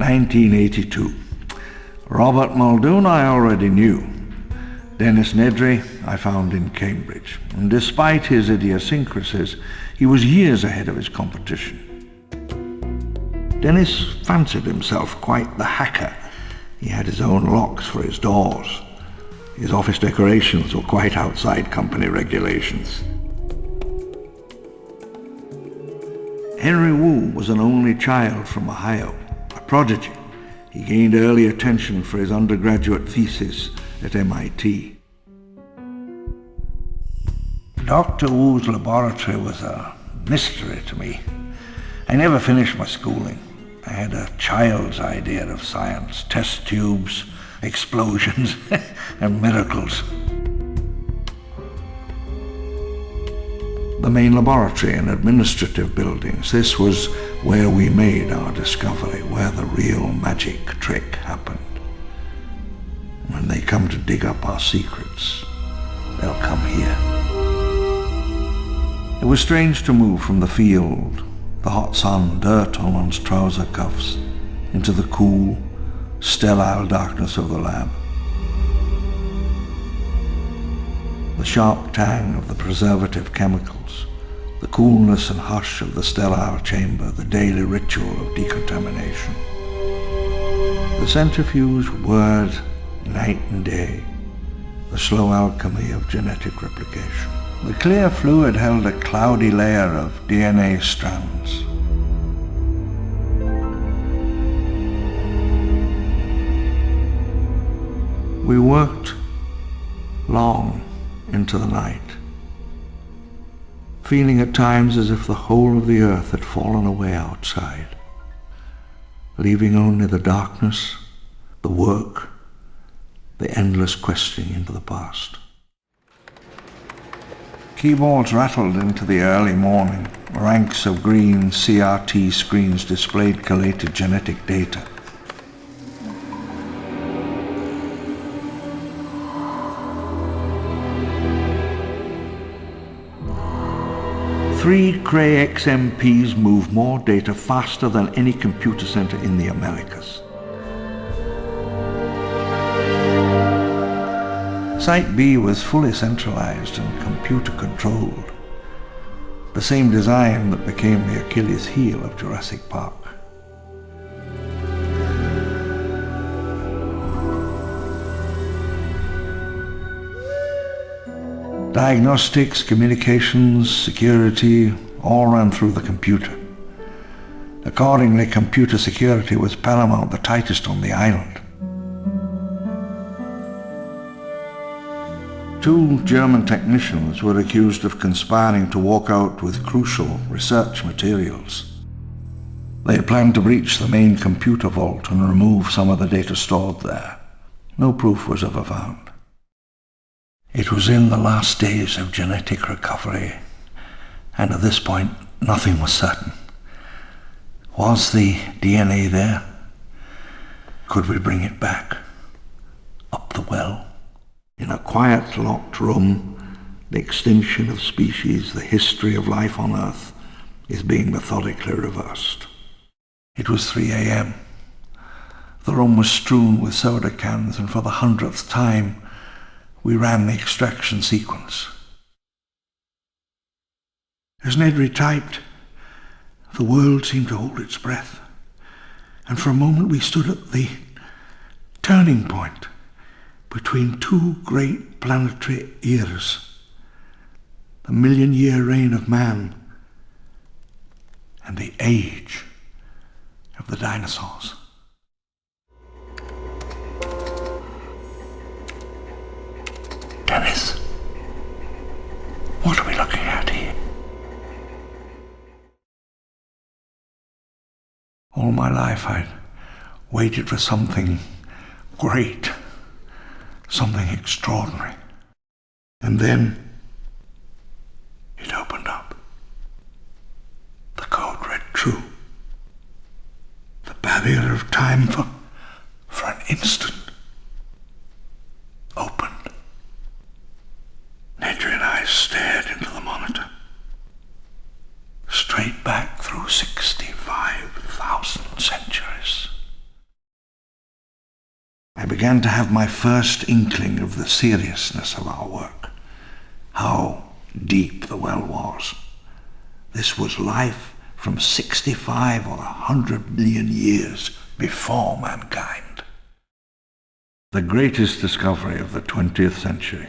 1982. Robert Muldoon I already knew. Dennis Nedry I found in Cambridge, and despite his idiosyncrasies, he was years ahead of his competition. Dennis fancied himself quite the hacker. He had his own locks for his doors. His office decorations were quite outside company regulations. Henry Wu was an only child from Ohio, a prodigy. He gained early attention for his undergraduate thesis at MIT. Dr. Wu's laboratory was a mystery to me. I never finished my schooling. I had a child's idea of science, test tubes, explosions, and miracles. The main laboratory and administrative buildings, this was where we made our discovery, where the real magic trick happened. When they come to dig up our secrets, they'll come here. It was strange to move from the field, the hot sun, dirt on one's trouser cuffs, into the cool, sterile darkness of the lab. The sharp tang of the preservative chemicals, the coolness and hush of the sterile chamber, the daily ritual of decontamination. The centrifuge whirred night and day, the slow alchemy of genetic replication. The clear fluid held a cloudy layer of DNA strands. We worked long into the night, feeling at times as if the whole of the earth had fallen away outside, leaving only the darkness, the work, the endless questioning into the past. Keyboards rattled into the early morning. Ranks of green CRT screens displayed collated genetic data. Three Cray XMPs move more data faster than any computer center in the Americas. Site B was fully centralized and computer-controlled, the same design that became the Achilles heel of Jurassic Park. Diagnostics, communications, security, all ran through the computer. Accordingly, computer security was paramount, the tightest on the island. 2 German technicians were accused of conspiring to walk out with crucial research materials. They had planned to breach the main computer vault and remove some of the data stored there. No proof was ever found. It was in the last days of genetic recovery, and at this point, nothing was certain. Was the DNA there? Could we bring it back? Up the well? In a quiet, locked room, the extinction of species, the history of life on Earth, is being methodically reversed. It was 3 a.m. The room was strewn with soda cans, and for the 100th time, we ran the extraction sequence. As Nedry typed, the world seemed to hold its breath, and for a moment we stood at the turning point between 2 great planetary eras, the million-year reign of man and the age of the dinosaurs. Dennis, what are we looking at here? All my life I'd waited for something great, something extraordinary. And then it opened up. The code read true. The barrier of time for an instant opened. Nedry and I stared into the monitor. Straight back through 65,000 centuries. I began to have my first inkling of the seriousness of our work, how deep the well was. This was life from 65 or 100 million years before mankind. The greatest discovery of the 20th century